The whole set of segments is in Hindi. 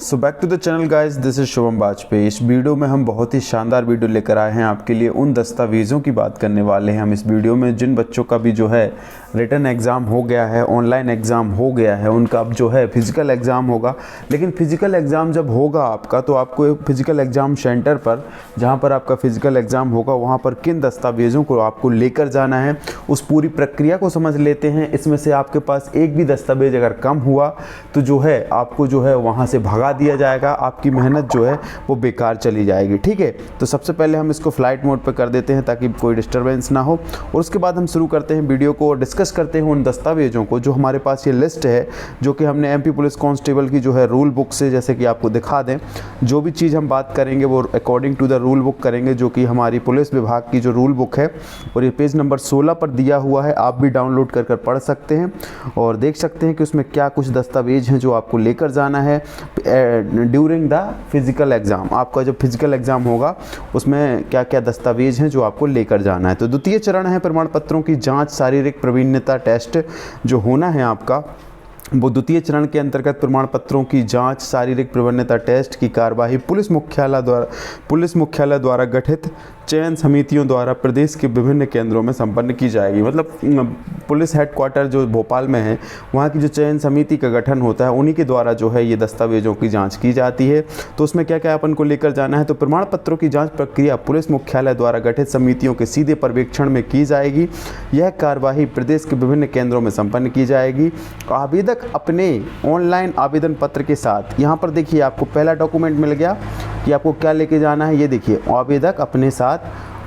So back to the channel guys, this is Shubham Vajpayee. इस वीडियो में हम बहुत ही शानदार वीडियो लेकर आए हैं आपके लिए। उन दस्तावेज़ों की बात करने वाले हैं हम इस वीडियो में जिन बच्चों का भी जो है रिटन एग्ज़ाम हो गया है, ऑनलाइन एग्ज़ाम हो गया है, उनका अब जो है फिज़िकल एग्ज़ाम होगा। लेकिन फिज़िकल एग्ज़ाम जब होगा आपका, तो आपको एक फिज़िकल एग्ज़ाम सेंटर पर, जहाँ पर आपका फिज़िकल एग्ज़ाम होगा, वहाँ पर किन दस्तावेज़ों को आपको लेकर जाना है, उस पूरी प्रक्रिया को समझ लेते हैं। इसमें से आपके पास एक भी दस्तावेज़ अगर कम हुआ तो जो है आपको जो है वहाँ से भगा दिया जाएगा, आपकी मेहनत जो है वो बेकार चली जाएगी। ठीक है, तो सबसे पहले हम इसको फ्लाइट मोड पर कर देते हैं ताकि कोई डिस्टर्बेंस ना हो, और उसके बाद हम शुरू करते हैं वीडियो को और डिस्कस करते हैं उन दस्तावेज़ों को जो हमारे पास ये लिस्ट है, जो कि हमने एमपी पुलिस कांस्टेबल की जो है रूल बुक से, जैसे कि आपको दिखा दें, जो भी चीज़ हम बात करेंगे वो according to the rule book करेंगे, जो कि हमारी पुलिस विभाग की जो रूल बुक है, और ये पेज नंबर 16 पर दिया हुआ है। आप भी डाउनलोड कर कर पढ़ सकते हैं और देख सकते हैं कि उसमें क्या कुछ दस्तावेज हैं जो आपको लेकर जाना है ड्यूरिंग द फिज़िकल एग्ज़ाम। आपका जब फिज़िकल एग्ज़ाम होगा उसमें क्या क्या दस्तावेज हैं जो आपको लेकर जाना है। तो द्वितीय चरण है प्रमाण पत्रों की जांच, शारीरिक प्रवीणता टेस्ट जो होना है आपका, वो द्वितीय चरण के अंतर्गत प्रमाण पत्रों की जांच, शारीरिक प्रवीणता टेस्ट की कार्यवाही पुलिस मुख्यालय द्वारा गठित चयन समितियों द्वारा प्रदेश के विभिन्न केंद्रों में संपन्न की जाएगी। मतलब पुलिस हेडक्वार्टर जो भोपाल में है, वहाँ की जो चयन समिति का गठन होता है, उन्हीं के द्वारा जो है ये दस्तावेजों की जांच की जाती है। तो उसमें क्या क्या अपन को लेकर जाना है, तो प्रमाण पत्रों की जांच प्रक्रिया पुलिस मुख्यालय द्वारा गठित समितियों के सीधे पर्यवेक्षण में की जाएगी। यह कार्यवाही प्रदेश के विभिन्न केंद्रों में संपन्न की जाएगी। आवेदक अपने ऑनलाइन आवेदन पत्र के साथ, यहाँ पर देखिए आपको पहला डॉक्यूमेंट मिल गया कि आपको क्या लेके जाना है। ये देखिए, आवेदक अपने साथ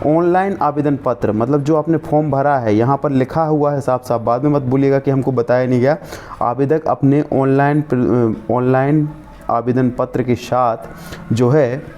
ऑनलाइन आवेदन पत्र, मतलब जो आपने फॉर्म भरा है, यहाँ पर लिखा हुआ है साफ साफ, बाद में मत बोलिएगा कि हमको बताया नहीं गया। आवेदक अपने ऑनलाइन आवेदन पत्र के साथ जो है,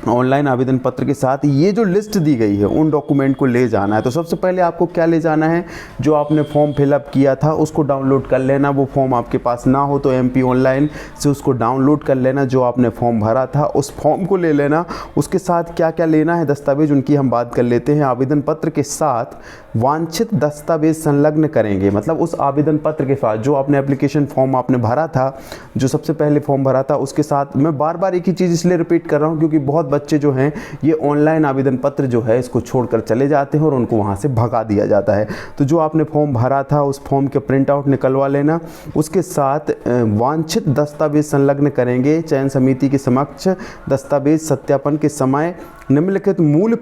ऑनलाइन आवेदन पत्र के साथ ये जो लिस्ट दी गई है उन डॉक्यूमेंट को ले जाना है। तो सबसे पहले आपको क्या ले जाना है, जो आपने फॉर्म फिलअप किया था उसको डाउनलोड कर लेना। वो फॉर्म आपके पास ना हो तो एमपी ऑनलाइन से उसको डाउनलोड कर लेना। जो आपने फॉर्म भरा था उस फॉर्म को ले लेना। उसके साथ क्या क्या लेना है दस्तावेज, उनकी हम बात कर लेते हैं। आवेदन पत्र के साथ वांछित दस्तावेज संलग्न करेंगे। मतलब उस आवेदन पत्र के साथ जो आपने एप्लीकेशन फॉर्म आपने भरा था, जो सबसे पहले फॉर्म भरा था, उसके साथ, मैं बार बार एक ही चीज़ इसलिए रिपीट कर रहा हूँ क्योंकि बहुत बच्चे जो हैं ये ऑनलाइन आवेदन पत्र जो है इसको छोड़कर चले जाते हैं और उनको वहाँ से भगा दिया जाता है। तो जो आपने फॉर्म भरा था उस फॉर्म के प्रिंट आउट निकलवा लेना। उसके साथ वांछित दस्तावेज संलग्न करेंगे। चयन समिति के समक्ष दस्तावेज सत्यापन के समय निम्नलिखित मूल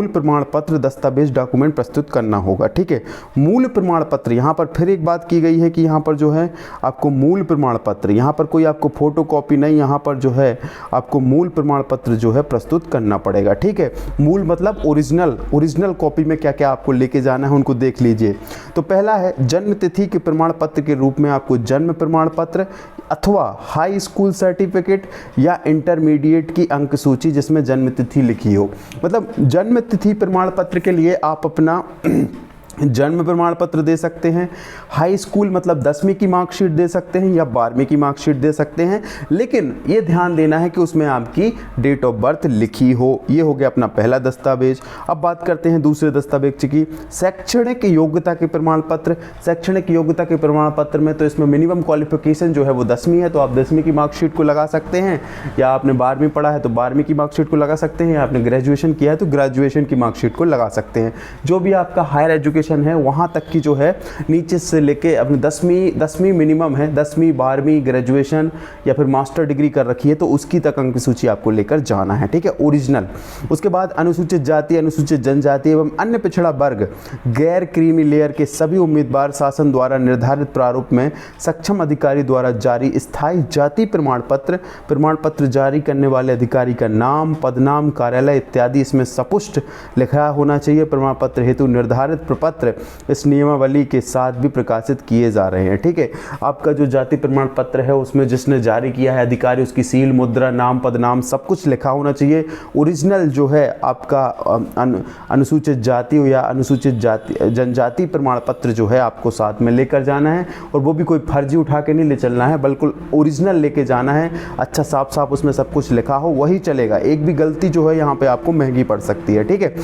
प्रमाण पत्र दस्तावेज डॉक्यूमेंट प्रस्तुत करना होगा। ठीक है, मूल प्रमाण पत्र, यहाँ पर फिर एक बात की गई है कि यहाँ पर जो है आपको मूल प्रमाण पत्र, यहाँ पर कोई आपको फोटो कॉपी नहीं, यहाँ पर जो है आपको मूल प्रमाण पत्र जो है प्रस्तुत करना पड़ेगा। ठीक है, मूल मतलब ओरिजिनल कॉपी में क्या क्या आपको लेके जाना है उनको देख लीजिए। तो पहला है जन्म तिथि के प्रमाण पत्र के रूप में आपको जन्म प्रमाण पत्र अथवा हाई स्कूल सर्टिफिकेट या इंटरमीडिएट की अंक सूची जिसमें जन्म तिथि लिखी हो। मतलब जन्म तिथि प्रमाण पत्र के लिए आप अपना जन्म प्रमाण पत्र दे सकते हैं। हाई स्कूल मतलब 10वीं की मार्कशीट दे सकते हैं या 12वीं की मार्कशीट दे सकते हैं, लेकिन ये ध्यान देना है कि उसमें आपकी डेट ऑफ बर्थ लिखी हो। ये हो गया अपना पहला दस्तावेज। अब बात करते हैं दूसरे दस्तावेज की, शैक्षणिक योग्यता के प्रमाण पत्र। शैक्षणिक योग्यता के प्रमाण पत्र में तो इसमें मिनिमम क्वालिफिकेशन जो है वो 10वीं है, तो आप 10वीं की मार्कशीट को लगा सकते हैं, या आपने 12वीं पढ़ा है तो 12वीं की मार्कशीट को लगा सकते हैं, या आपने ग्रेजुएशन किया है तो ग्रेजुएशन की मार्कशीट को लगा सकते हैं। जो भी आपका हायर एजुकेशन है वहाँ तक की जो है नीचे से लेके अपनी 10वीं मिनिमम है, 10वीं 12वीं ग्रेजुएशन या फिर मास्टर डिग्री कर रखी है तो उसकी तक अंक सूची आपको लेकर जाना है। ठीक है, ओरिजिनल। उसके बाद अनुसूचित जाति, अनुसूचित जनजाति एवं अन्य पिछड़ा वर्ग गैर क्रीमी लेयर के सभी उम्मीदवार शासन द्वारा निर्धारित प्रारूप में सक्षम अधिकारी द्वारा जारी स्थायी जाति प्रमाण पत्र जारी करने वाले अधिकारी का नाम, पदनाम, कार्यालय इत्यादि इसमें सपुष्ट लिखा होना चाहिए। प्रमाण पत्र हेतु निर्धारित प्रपत्र इस नियमावली के साथ भी प्रकाशित किए जा रहे हैं। ठीक है, आपका जो जाति प्रमाण पत्र है उसमें जिसने जारी किया है अधिकारी, उसकी सील, मुद्रा, नाम, पदनाम सब कुछ लिखा होना चाहिए। ओरिजिनल जो है आपका अनुसूचित जाति या अनुसूचित जाति जनजाति प्रमाण पत्र जो है आपको साथ में लेकर जाना है, और वो भी कोई फर्जी उठा के नहीं ले चलना है, बिल्कुल ओरिजिनल लेके जाना है। अच्छा साफ साफ उसमें सब कुछ लिखा हो वही चलेगा। एक भी गलती जो है यहाँ पे आपको महंगी पड़ सकती है। ठीक है,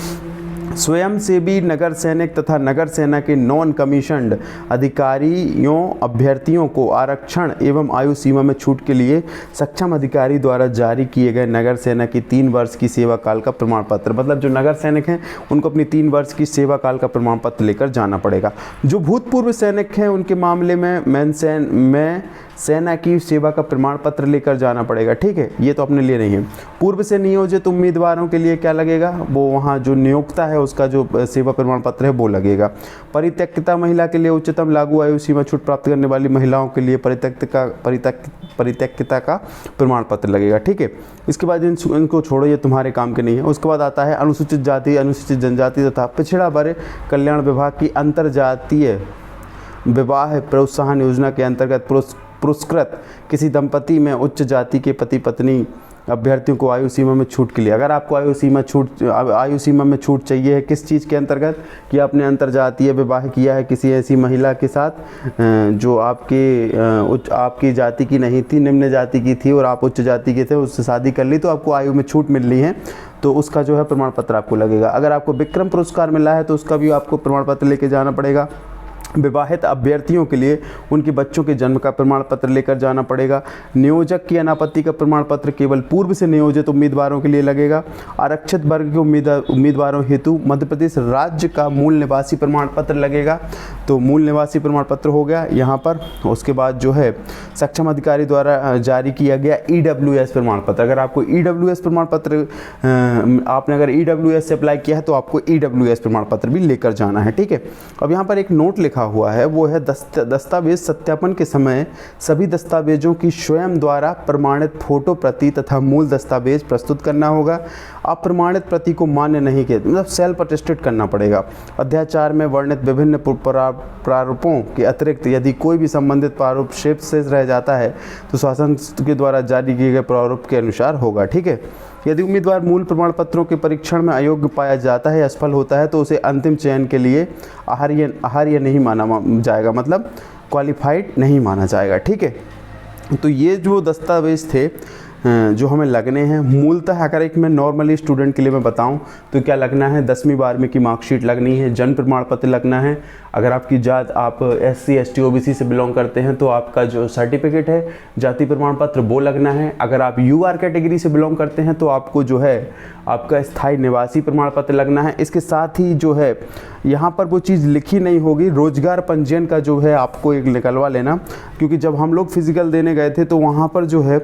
स्वयंसेवी नगर सैनिक तथा नगर सेना के नॉन कमीशन्ड अधिकारियों अभ्यर्थियों को आरक्षण एवं आयु सीमा में छूट के लिए सक्षम अधिकारी द्वारा जारी किए गए नगर सेना की 3 वर्ष की सेवा काल का प्रमाण पत्र, मतलब जो नगर सैनिक हैं उनको अपनी 3 वर्ष की सेवा काल का प्रमाण पत्र लेकर जाना पड़ेगा। जो भूतपूर्व सैनिक हैं उनके मामले में सेना की सेवा का प्रमाण पत्र लेकर जाना पड़ेगा, ठीक है, ये तो अपने लिए नहीं है। पूर्व से नियोजित उम्मीदवारों के लिए क्या लगेगा, वो वहाँ जो नियोक्ता है उसका जो सेवा प्रमाण पत्र है वो लगेगा। परित्यक्ता महिला के लिए उच्चतम लागू आयु सीमा छूट प्राप्त करने वाली महिलाओं के लिए परित्यक्ता का प्रमाण पत्र लगेगा, ठीक है। इसके बाद इनको छोड़ो, ये तुम्हारे काम के नहीं है। उसके बाद आता है अनुसूचित जाति, अनुसूचित जनजाति तथा पिछड़ा वर्ग कल्याण विभाग की अंतर्जातीय विवाह प्रोत्साहन योजना के अंतर्गत पुरस्कृत किसी दंपति में उच्च जाति के पति पत्नी अभ्यर्थियों को आयु सीमा में छूट के लिए, अगर आपको आयु सीमा में छूट चाहिए है किस चीज़ के अंतर्गत, कि आपने अंतर्जातीय विवाह किया है किसी ऐसी महिला के साथ जो आपकी जाति की नहीं थी, निम्न जाति की थी और आप उच्च जाति के थे, उससे शादी कर ली तो आपको आयु में छूट मिल रही है, तो उसका जो है प्रमाण पत्र आपको लगेगा। अगर आपको विक्रम पुरस्कार मिला है तो उसका भी आपको प्रमाण पत्र लेके जाना पड़ेगा। विवाहित अभ्यर्थियों के लिए उनके बच्चों के जन्म का प्रमाण पत्र लेकर जाना पड़ेगा। नियोजक की अनापत्ति का प्रमाण पत्र केवल पूर्व से नियोजित उम्मीदवारों के लिए लगेगा। आरक्षित वर्ग के उम्मीदवारों हेतु मध्य प्रदेश राज्य का मूल निवासी प्रमाण पत्र लगेगा। तो मूल निवासी प्रमाण पत्र हो गया यहाँ पर। उसके बाद जो है सक्षम अधिकारी द्वारा जारी किया गया EWS प्रमाण पत्र। अगर आपको EWS प्रमाण पत्र आपने अगर EWS से अप्लाई किया है तो आपको EWS प्रमाण पत्र भी लेकर जाना है, ठीक है। अब यहाँ पर एक नोट लिखा हुआ है, वो है दस्तावेज सत्यापन के समय सभी दस्तावेजों की स्वयं द्वारा प्रमाणित फोटो प्रति तथा मूल दस्तावेज प्रस्तुत करना होगा। अप्रमाणित प्रति को मान्य नहीं किया, मतलब सेल्फ अटेस्टेड करना पड़ेगा। अध्याय 4 में वर्णित विभिन्न प्रारूपों के अतिरिक्त यदि कोई भी संबंधित प्रारूप शेष रह जाता है तो शासन के द्वारा जारी किए गए प्रारूप के अनुसार होगा, ठीक है। यदि उम्मीदवार मूल प्रमाण पत्रों के परीक्षण में अयोग्य पाया जाता है या असफल होता है तो उसे अंतिम चयन के लिए आहार्य नहीं माना जाएगा, मतलब क्वालिफाइड नहीं माना जाएगा, ठीक है। तो ये जो दस्तावेज थे जो हमें लगने हैं, मूलतः अगर एक मैं नॉर्मली स्टूडेंट के लिए मैं बताऊं तो क्या लगना है, 10वीं 12वीं की मार्कशीट लगनी है, जन्म प्रमाण पत्र लगना है। अगर आपकी जात आप SC ST OBC से बिलोंग करते हैं तो आपका जो सर्टिफिकेट है जाति प्रमाण पत्र वो लगना है। अगर आप UR कैटेगरी से बिलोंग करते हैं तो आपको जो है आपका स्थायी निवासी प्रमाण पत्र लगना है। इसके साथ ही जो है यहाँ पर वो चीज़ लिखी नहीं होगी, रोजगार पंजीयन का जो है आपको एक निकलवा लेना, क्योंकि जब हम लोग फिजिकल देने गए थे तो वहाँ पर जो है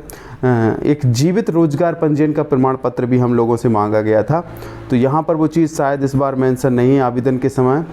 एक जीवित रोजगार पंजीयन का प्रमाण पत्र भी हम लोगों से मांगा गया था। तो यहाँ पर वो चीज़ शायद इस बार मेंशन नहीं है। आवेदन के समय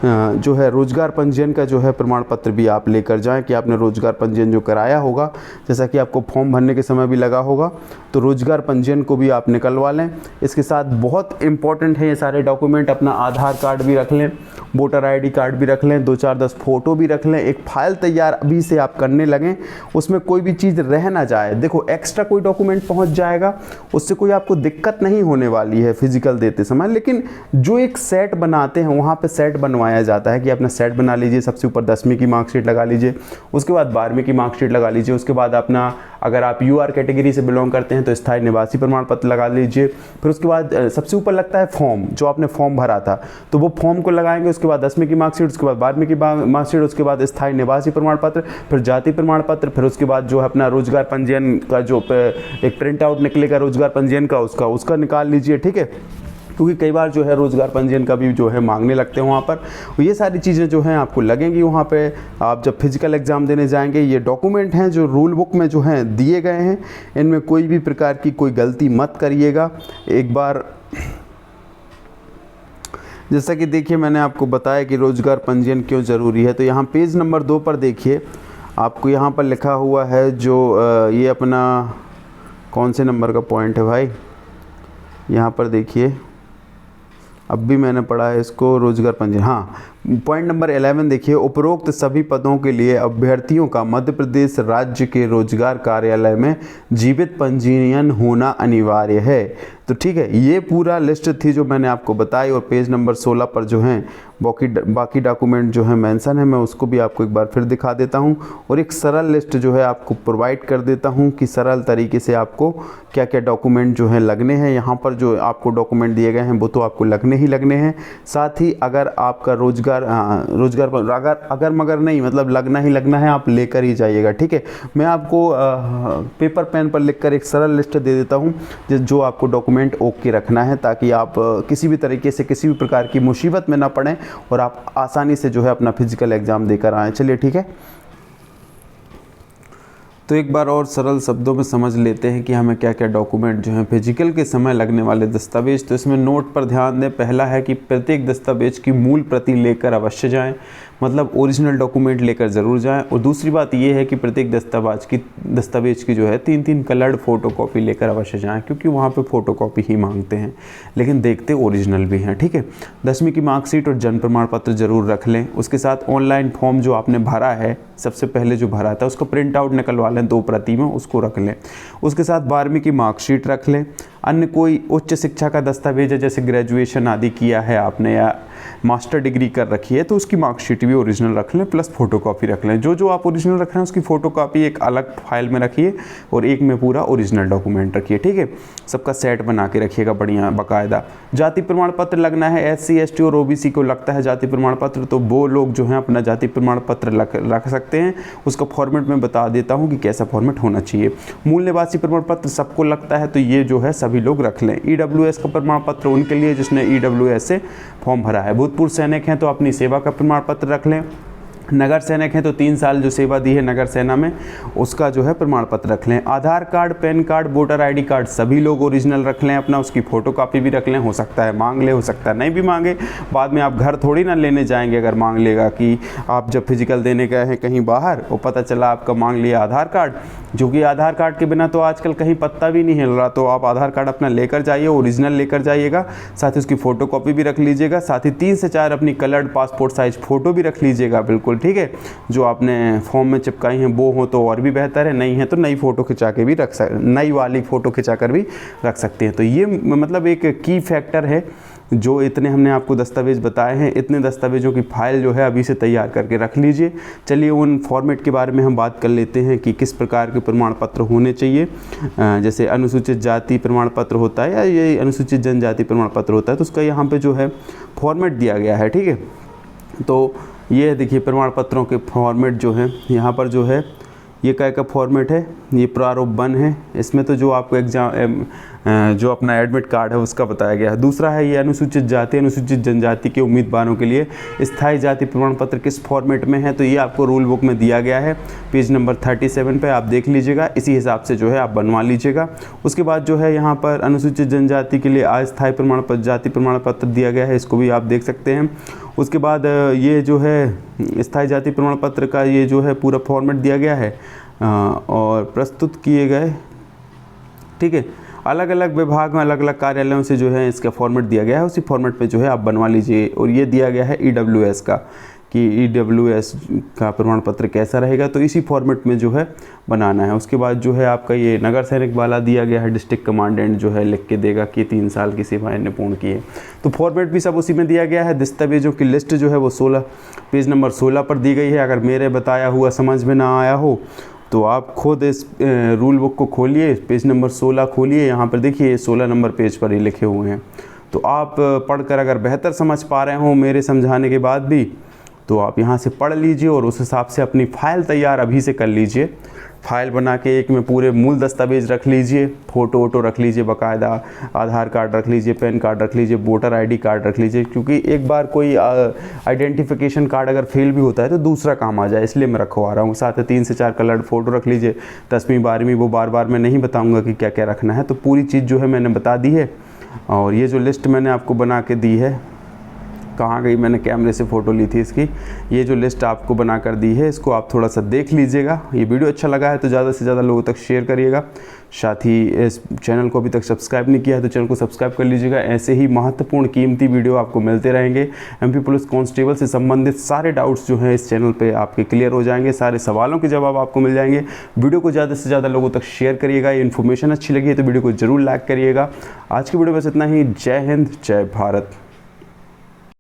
जो है रोजगार पंजीयन का जो है प्रमाण पत्र भी आप लेकर जाएं कि आपने रोजगार पंजीयन जो कराया होगा, जैसा कि आपको फॉर्म भरने के समय भी लगा होगा, तो रोजगार पंजीयन को भी आप निकलवा लें। इसके साथ बहुत इंपॉर्टेंट है ये सारे डॉक्यूमेंट, अपना आधार कार्ड भी रख लें, वोटर ID कार्ड भी रख लें, 2-4-10 फ़ोटो भी रख लें। एक फाइल तैयार अभी से आप करने लगें, उसमें कोई भी चीज़ रह ना जाए। देखो एक्स्ट्रा कोई डॉक्यूमेंट पहुंच जाएगा उससे कोई आपको दिक्कत नहीं होने वाली है फिजिकल देते समय, लेकिन जो एक सेट बनाते हैं वहाँ पे सेट बनवाया जाता है कि अपना सेट बना लीजिए। सबसे ऊपर 10वीं की मार्कशीट लगा लीजिए, उसके बाद 12वीं की मार्कशीट लगा लीजिए, उसके बाद अपना अगर आप UR कैटेगरी से बिलोंग करते हैं तो स्थायी निवासी प्रमाण पत्र लगा लीजिए। फिर उसके बाद सबसे ऊपर लगता है फॉर्म, जो आपने फॉर्म भरा था तो वो फॉर्म को लगाएंगे। उसके बाद 10वीं की मार्कशीट, उसके बाद 12वीं की मार्कशीट, उसके बाद स्थायी निवासी प्रमाण पत्र, फिर जाति प्रमाण पत्र, फिर उसके बाद जो है अपना रोजगार पंजीयन का जो एक प्रिंट आउट निकलेगा रोजगार पंजीयन का, उसका निकाल लीजिए, ठीक है। क्योंकि कई बार जो है रोजगार पंजीयन का भी जो है मांगने लगते हैं वहाँ पर। ये सारी चीज़ें जो हैं आपको लगेंगी वहाँ पे आप जब फिजिकल एग्ज़ाम देने जाएंगे। ये डॉक्यूमेंट हैं जो रूल बुक में जो हैं दिए गए हैं, इनमें कोई भी प्रकार की कोई गलती मत करिएगा। एक बार जैसा कि देखिए मैंने आपको बताया कि रोजगार पंजीयन क्यों ज़रूरी है, तो यहाँ पेज नंबर 2 पर देखिए आपको यहाँ पर लिखा हुआ है जो ये अपना कौन से नंबर का पॉइंट है भाई, यहाँ पर देखिए अब भी मैंने पढ़ा है इसको, रोजगार पंजीयन, हाँ पॉइंट नंबर 11 देखिए, उपरोक्त सभी पदों के लिए अभ्यर्थियों का मध्य प्रदेश राज्य के रोजगार कार्यालय में जीवित पंजीयन होना अनिवार्य है। तो ठीक है, ये पूरा लिस्ट थी जो मैंने आपको बताई, और पेज नंबर 16 पर जो है बाकी डॉक्यूमेंट जो है मेंशन है, मैं उसको भी आपको एक बार फिर दिखा देता हूँ, और एक सरल लिस्ट जो है आपको प्रोवाइड कर देता हूँ कि सरल तरीके से आपको क्या क्या डॉक्यूमेंट जो है लगने हैं। यहाँ पर जो आपको डॉक्यूमेंट दिए गए हैं वो तो आपको लगने ही लगने हैं। साथ ही अगर आपका रोजगार अगर मगर नहीं, मतलब लगना ही लगना है, आप लेकर ही जाइएगा। ठीक है, मैं आपको पेपर पेन पर लिखकर एक सरल लिस्ट दे देता हूँ जो आपको डॉक्यूमेंट ओके रखना है, ताकि आप किसी भी तरीके से किसी भी प्रकार की मुसीबत में ना पड़ें और आप आसानी से जो है अपना फिजिकल एग्ज़ाम देकर आएँ। चलिए ठीक है, तो एक बार और सरल शब्दों में समझ लेते हैं कि हमें क्या क्या डॉक्यूमेंट जो हैं फिजिकल के समय लगने वाले दस्तावेज। तो इसमें नोट पर ध्यान दें, पहला है कि प्रत्येक दस्तावेज की मूल प्रति लेकर अवश्य जाएं, मतलब ओरिजिनल डॉक्यूमेंट लेकर ज़रूर जाएं। और दूसरी बात यह है कि प्रत्येक दस्तावेज की जो है 3-3 कलर्ड फ़ोटोकॉपी लेकर अवश्य जाएं, क्योंकि वहाँ पे फ़ोटोकॉपी ही मांगते हैं, लेकिन देखते ओरिजिनल भी हैं। ठीक है, 10वीं की मार्कशीट और जन्म प्रमाण पत्र ज़रूर रख लें। उसके साथ ऑनलाइन फॉर्म जो आपने भरा है, सबसे पहले जो भरा था उसका प्रिंट आउट निकलवा लें 2 प्रति में, उसको रख लें। उसके साथ 12वीं की मार्कशीट रख लें। अन्य कोई उच्च शिक्षा का दस्तावेज है, जैसे ग्रेजुएशन आदि किया है आपने या मास्टर डिग्री कर रखी है, तो उसकी मार्कशीट भी ओरिजिनल रख लें, प्लस फ़ोटोकॉपी रख लें। जो आप ओरिजिनल रख रहे हैं उसकी फ़ोटोकॉपी एक अलग फाइल में रखिए और एक में पूरा ओरिजिनल डॉक्यूमेंट रखिए। ठीक है, सबका सेट बना के रखिएगा बढ़िया बाकायदा। जाति प्रमाण पत्र लगना है, SC ST और OBC को लगता है जाति प्रमाण पत्र, तो वो लोग जो हैं अपना जाति प्रमाण पत्र रख सकते हैं। उसका फॉर्मेट मैं बता देता हूँ कि कैसा फॉर्मेट होना चाहिए। मूल निवासी प्रमाण पत्र सबको लगता है, तो ये जो है सभी लोग रख लें। EWS का प्रमाण पत्र उनके लिए जिसने EWS से फॉर्म भरा है। भूतपूर्व सैनिक हैं तो अपनी सेवा का प्रमाण पत्र रख लें। नगर सैनिक हैं तो 3 साल जो सेवा दी है नगर सेना में, उसका जो है प्रमाण पत्र रख लें। Aadhaar card, PAN card, voter ID card सभी लोग ओरिजिनल रख लें अपना, उसकी फ़ोटोकॉपी भी रख लें। हो सकता है मांग ले, हो सकता है नहीं भी मांगे, बाद में आप घर थोड़ी ना लेने जाएंगे अगर मांग लेगा, कि आप जब फिजिकल देने गए हैं कहीं बाहर और पता चला आपका मांग लिया आधार कार्ड, जो कि आधार कार्ड के बिना तो आजकल कहीं पत्ता भी नहीं हिल रहा। तो आप आधार कार्ड अपना लेकर जाइए, ओरिजिनल लेकर जाइएगा, साथ ही उसकी फ़ोटोकॉपी भी रख लीजिएगा। साथ ही 3 से 4 अपनी कलर्ड पासपोर्ट साइज़ फ़ोटो भी रख लीजिएगा। बिल्कुल ठीक है, जो आपने फॉर्म में चिपकाई हैं वो हो तो और भी बेहतर है, नहीं है तो नई फ़ोटो खिंचा के भी नई वाली फ़ोटो खिंचा कर भी रख सकते हैं। तो ये मतलब एक की फैक्टर है। जो इतने हमने आपको दस्तावेज बताए हैं, इतने दस्तावेजों की फ़ाइल जो है अभी से तैयार करके रख लीजिए। चलिए उन फॉर्मेट के बारे में हम बात कर लेते हैं कि किस प्रकार के प्रमाण पत्र होने चाहिए। जैसे अनुसूचित जाति प्रमाण पत्र होता है या ये अनुसूचित जनजाति प्रमाण पत्र होता है, तो उसका यहाँ पे जो है फॉर्मेट दिया गया है। ठीक है, तो ये देखिए प्रमाण पत्रों के फॉर्मेट जो हैं यहाँ पर जो है ये का फॉर्मेट है, ये प्रारूप 1 है। इसमें तो जो आपको एग्ज़ाम जो अपना एडमिट कार्ड है उसका बताया गया है। दूसरा है ये अनुसूचित जाति अनुसूचित जनजाति के उम्मीदवारों के लिए स्थायी जाति प्रमाण पत्र किस फॉर्मेट में है, तो ये आपको रूल बुक में दिया गया है, पेज नंबर 37 पे आप देख लीजिएगा। इसी हिसाब से जो है आप बनवा लीजिएगा। उसके बाद जो है यहाँ पर अनुसूचित जनजाति के लिए अस्थायी प्रमाण पत्र जाति प्रमाण पत्र दिया गया है, इसको भी आप देख सकते हैं। उसके बाद ये जो है स्थायी जाति प्रमाण पत्र का ये जो है पूरा फॉर्मेट दिया गया है और प्रस्तुत किए गए। ठीक है, अलग अलग विभाग में अलग अलग कार्यालयों से जो है इसका फॉर्मेट दिया गया है, उसी फॉर्मेट पे जो है आप बनवा लीजिए। और ये दिया गया है EWS का कि EWS का प्रमाण पत्र कैसा रहेगा, तो इसी फॉर्मेट में जो है बनाना है। उसके बाद जो है आपका ये नगर सैनिक वाला दिया गया है, डिस्ट्रिक्ट कमांडेंट जो है लिख के देगा कि 3 साल की सेवाएं ने पूर्ण की है, तो फॉर्मेट भी सब उसी में दिया गया है। दस्तावेजों की लिस्ट जो है वो 16 पेज नंबर 16 पर दी गई है। अगर मेरे बताया हुआ समझ में ना आया हो तो आप खुद इस रूल बुक को खोलिए, पेज नंबर 16 खोलिए, यहाँ पर देखिए 16 नंबर पेज पर ही लिखे हुए हैं। तो आप पढ़कर अगर बेहतर समझ पा रहे हो मेरे समझाने के बाद भी, तो आप यहाँ से पढ़ लीजिए और उस हिसाब से अपनी फ़ाइल तैयार अभी से कर लीजिए। फ़ाइल बना के एक में पूरे मूल दस्तावेज रख लीजिए, फ़ोटो वोटो रख लीजिए बाकायदा, आधार कार्ड रख लीजिए, पैन कार्ड रख लीजिए, वोटर ID कार्ड रख लीजिए, क्योंकि एक बार कोई आइडेंटिफिकेशन कार्ड अगर फेल भी होता है तो दूसरा काम आ जाए, इसलिए मैं रखवा रहा हूँ। साथ ही 3 से 4 कलर्ड फ़ोटो रख लीजिए। 10वीं 12वीं वो बार बार मैं नहीं बताऊँगा कि क्या क्या रखना है, तो पूरी चीज़ जो है मैंने बता दी है। और ये जो लिस्ट मैंने आपको बना के दी है कहाँ गई, मैंने कैमरे से फ़ोटो ली थी इसकी। ये जो लिस्ट आपको बना कर दी है, इसको आप थोड़ा सा देख लीजिएगा। ये वीडियो अच्छा लगा है तो ज़्यादा से ज़्यादा लोगों तक शेयर करिएगा। साथ ही इस चैनल को अभी तक सब्सक्राइब नहीं किया है तो चैनल को सब्सक्राइब कर लीजिएगा। ऐसे ही महत्वपूर्ण कीमती वीडियो आपको मिलते रहेंगे। एमपी पुलिस कांस्टेबल से संबंधित सारे डाउट्स जो हैं इस चैनल पे आपके क्लियर हो जाएंगे, सारे सवालों के जवाब आपको मिल जाएंगे। वीडियो को ज़्यादा से ज़्यादा लोगों तक शेयर करिएगा। ये इन्फॉर्मेशन अच्छी लगी है तो वीडियो को ज़रूर लाइक करिएगा। आज की वीडियो बस इतना ही। जय हिंद, जय भारत।